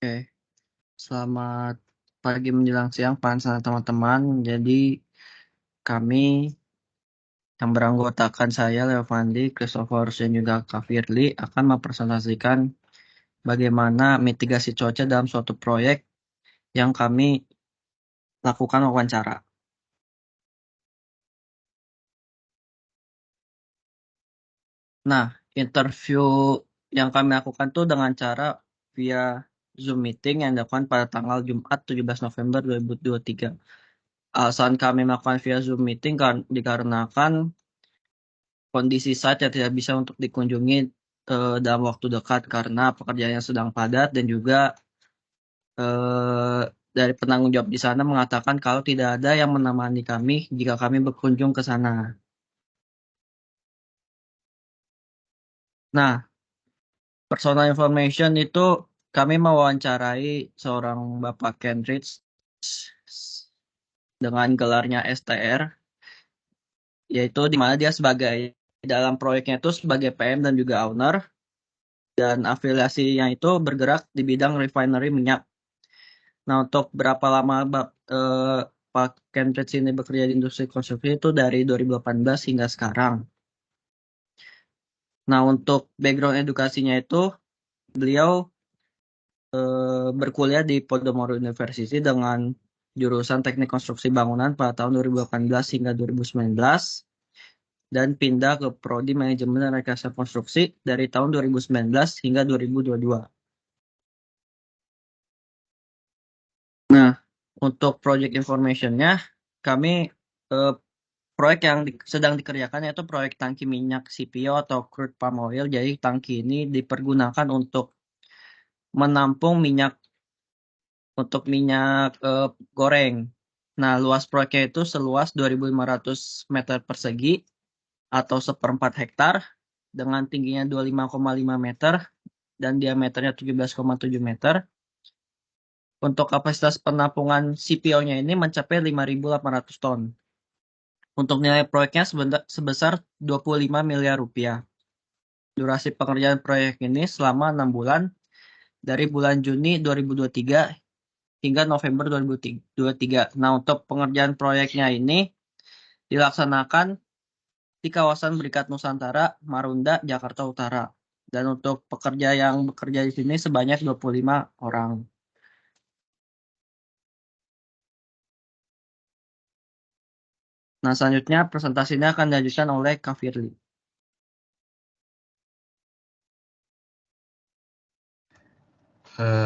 Oke, selamat pagi menjelang siang Pak Hans dan teman-teman. Jadi kami yang beranggotakan saya, Leo Fandi, Christopher, dan juga Kak Firly akan mempresentasikan bagaimana mitigasi cuaca dalam suatu proyek yang kami lakukan wawancara. Nah, interview yang kami lakukan tuh dengan cara via Zoom meeting yang dilakukan pada tanggal Jumat 17 November 2023. Alasan kami melakukan via Zoom meeting kan dikarenakan kondisi saat yang tidak bisa untuk dikunjungi dalam waktu dekat karena pekerjaannya sedang padat dan juga eh, dari penanggung jawab di sana mengatakan kalau tidak ada yang menemani kami jika kami berkunjung ke sana. Nah, personal information itu kami mewawancarai seorang Bapak Kenrich dengan gelarnya STR, yaitu di mana dia sebagai dalam proyeknya itu sebagai PM dan juga owner dan afiliasinya itu bergerak di bidang refinery minyak. Nah, untuk berapa lama Pak Kenrich ini bekerja di industri konstruksi itu dari 2018 hingga sekarang. Nah, untuk background edukasinya itu beliau berkuliah di Podomoro University dengan jurusan Teknik Konstruksi Bangunan pada tahun 2018 hingga 2019 dan pindah ke Prodi Manajemen dan Rekayasa Konstruksi dari tahun 2019 hingga 2022. Nah, untuk project information-nya, kami eh, proyek yang sedang dikerjakan yaitu proyek tangki minyak CPO atau crude palm oil. Jadi tangki ini dipergunakan untuk menampung minyak goreng. Nah, luas proyeknya itu seluas 2.500 meter persegi atau seperempat hektar dengan tingginya 25,5 meter dan diameternya 17,7 meter. Untuk kapasitas penampungan CPO-nya ini mencapai 5.800 ton. Untuk nilai proyeknya sebesar 25 miliar rupiah. Durasi pengerjaan proyek ini selama 6 bulan dari bulan Juni 2023 hingga November 2023. Nah, untuk pengerjaan proyeknya ini dilaksanakan di kawasan Berikat Nusantara, Marunda, Jakarta Utara. Dan untuk pekerja yang bekerja di sini sebanyak 25 orang. Nah, selanjutnya presentasinya akan dilanjutkan oleh Kak Firly.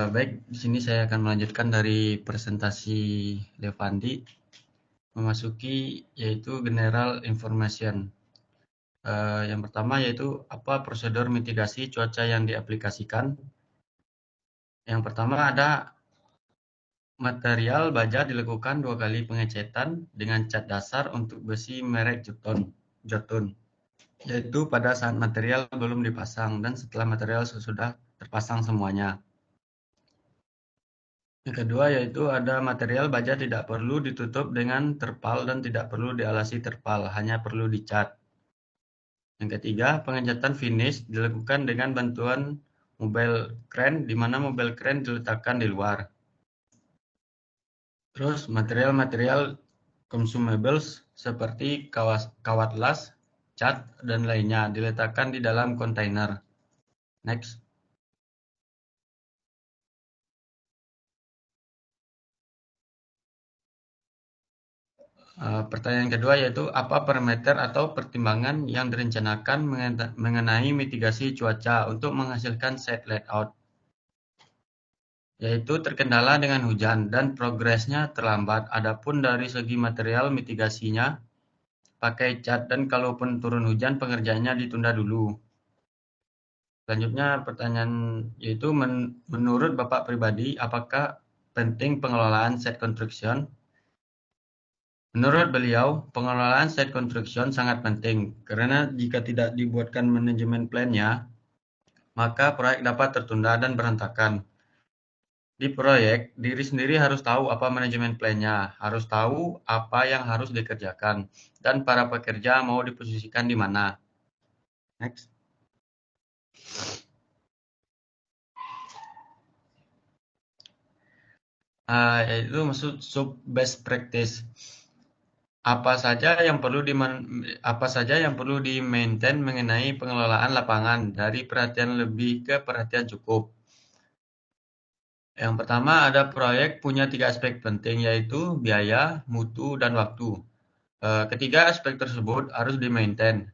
Baik, di sini saya akan melanjutkan dari presentasi Levandi, memasuki yaitu General Information. Yang pertama yaitu apa prosedur mitigasi cuaca yang diaplikasikan. Yang pertama ada material baja dilakukan 2 kali pengecetan dengan cat dasar untuk besi merek Jotun, yaitu pada saat material belum dipasang dan setelah material sudah terpasang semuanya. Yang kedua yaitu ada material baja tidak perlu ditutup dengan terpal dan tidak perlu dialasi terpal, hanya perlu dicat. Yang ketiga, pengecatan finish dilakukan dengan bantuan mobile crane, di mana mobile crane diletakkan di luar. Terus material-material consumables seperti kawat las, cat, dan lainnya diletakkan di dalam kontainer. Next. Pertanyaan kedua yaitu apa parameter atau pertimbangan yang direncanakan mengenai mitigasi cuaca untuk menghasilkan set layout, yaitu terkendala dengan hujan dan progresnya terlambat. Adapun dari segi material mitigasinya pakai cat dan kalaupun turun hujan pengerjaannya ditunda dulu. Selanjutnya pertanyaan yaitu menurut Bapak pribadi apakah penting pengelolaan set construction? Menurut beliau, pengelolaan site construction sangat penting karena jika tidak dibuatkan manajemen plan-nya, maka proyek dapat tertunda dan berantakan. Di proyek, diri sendiri harus tahu apa manajemen plan-nya, harus tahu apa yang harus dikerjakan, dan para pekerja mau diposisikan di mana. Next. Yaitu maksud sub best practice. Apa saja yang perlu di-maintain mengenai pengelolaan lapangan dari perhatian lebih ke perhatian cukup. Yang pertama ada proyek punya 3 aspek penting yaitu biaya, mutu, dan waktu. Ketiga aspek tersebut harus di-maintain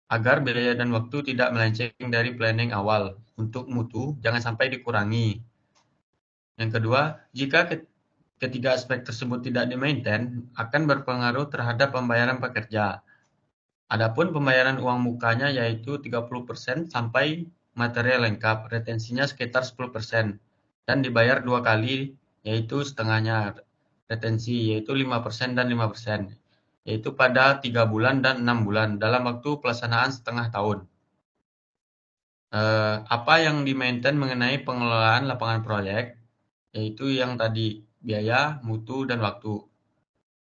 agar biaya dan waktu tidak melenceng dari planning awal. Untuk mutu jangan sampai dikurangi. Yang kedua, jika ketiga aspek tersebut tidak di-maintain akan berpengaruh terhadap pembayaran pekerja. Adapun pembayaran uang mukanya yaitu 30% sampai material lengkap, retensinya sekitar 10%, dan dibayar 2 kali yaitu setengahnya retensi yaitu 5% dan 5%, yaitu pada 3 bulan dan 6 bulan dalam waktu pelaksanaan setengah tahun. Apa yang di-maintain mengenai pengelolaan lapangan proyek, yaitu yang tadi biaya, mutu, dan waktu.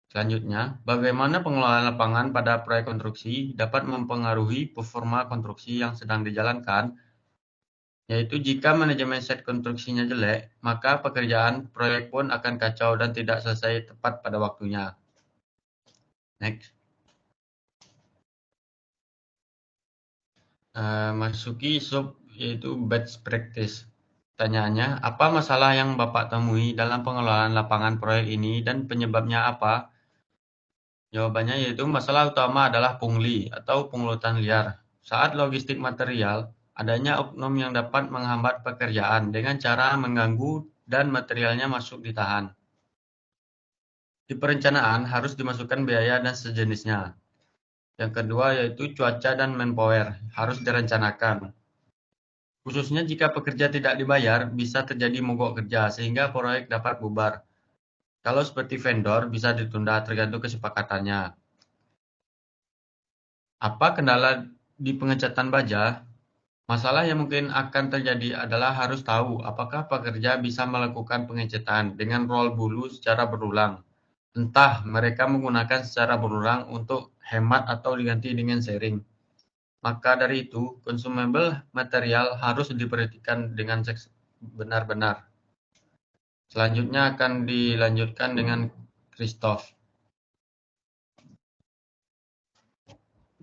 Selanjutnya, bagaimana pengelolaan lapangan pada proyek konstruksi dapat mempengaruhi performa konstruksi yang sedang dijalankan, yaitu jika manajemen site konstruksinya jelek, maka pekerjaan proyek pun akan kacau dan tidak selesai tepat pada waktunya. Next. Masuki sub yaitu best practice. Pertanyaannya, apa masalah yang Bapak temui dalam pengelolaan lapangan proyek ini dan penyebabnya apa? Jawabannya yaitu masalah utama adalah pungli atau pungutan liar. Saat logistik material, adanya oknum yang dapat menghambat pekerjaan dengan cara mengganggu dan materialnya masuk ditahan. Di perencanaan harus dimasukkan biaya dan sejenisnya. Yang kedua yaitu cuaca dan manpower harus direncanakan. Khususnya jika pekerja tidak dibayar, bisa terjadi mogok kerja sehingga proyek dapat bubar. Kalau seperti vendor, bisa ditunda tergantung kesepakatannya. Apa kendala di pengecatan baja? Masalah yang mungkin akan terjadi adalah harus tahu apakah pekerja bisa melakukan pengecatan dengan roll bulu secara berulang. Entah mereka menggunakan secara berulang untuk hemat atau diganti dengan sharing. Maka dari itu, consumable material harus diperhatikan dengan benar-benar. Selanjutnya akan dilanjutkan dengan Christoph.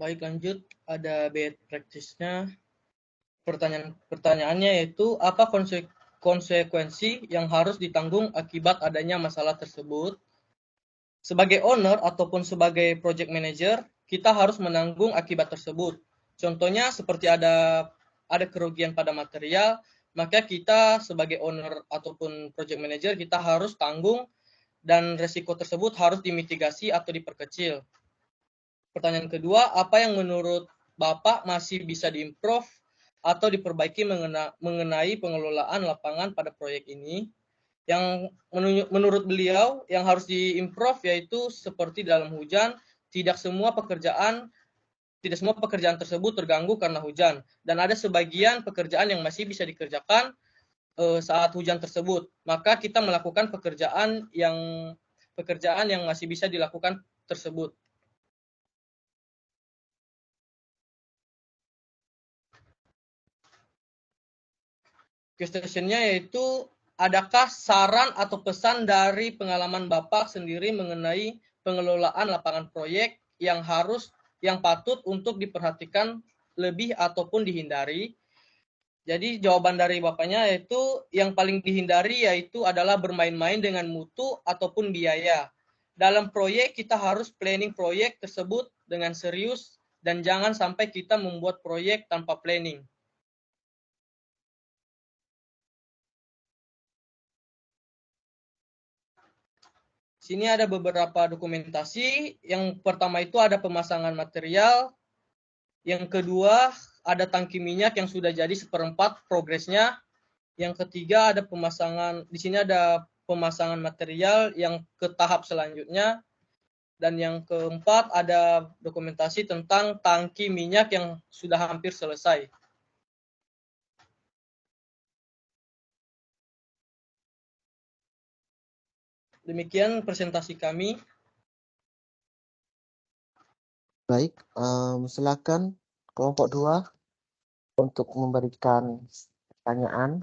Baik, lanjut. Ada bad practice-nya. Pertanyaannya yaitu apa konsekuensi yang harus ditanggung akibat adanya masalah tersebut? Sebagai owner ataupun sebagai project manager, kita harus menanggung akibat tersebut. Contohnya seperti ada kerugian pada material, maka kita sebagai owner ataupun project manager kita harus tanggung dan resiko tersebut harus dimitigasi atau diperkecil. Pertanyaan kedua, apa yang menurut Bapak masih bisa diimprove atau diperbaiki mengenai pengelolaan lapangan pada proyek ini? Yang menurut beliau yang harus diimprove yaitu seperti dalam hujan, tidak semua pekerjaan tersebut terganggu karena hujan dan ada sebagian pekerjaan yang masih bisa dikerjakan saat hujan tersebut. Maka kita melakukan pekerjaan yang masih bisa dilakukan tersebut. Questionnya yaitu adakah saran atau pesan dari pengalaman Bapak sendiri mengenai pengelolaan lapangan proyek yang patut untuk diperhatikan lebih ataupun dihindari? Jadi jawaban dari Bapaknya yaitu yang paling dihindari yaitu adalah bermain-main dengan mutu ataupun biaya. Dalam proyek kita harus planning proyek tersebut dengan serius dan jangan sampai kita membuat proyek tanpa planning. Sini ada beberapa dokumentasi. Yang pertama itu ada pemasangan material. Yang kedua ada tangki minyak yang sudah jadi 1/4 progresnya. Yang ketiga ada di sini ada pemasangan material yang ke tahap selanjutnya. Dan yang keempat ada dokumentasi tentang tangki minyak yang sudah hampir selesai. Demikian presentasi kami. Baik, silakan kelompok 2 untuk memberikan pertanyaan.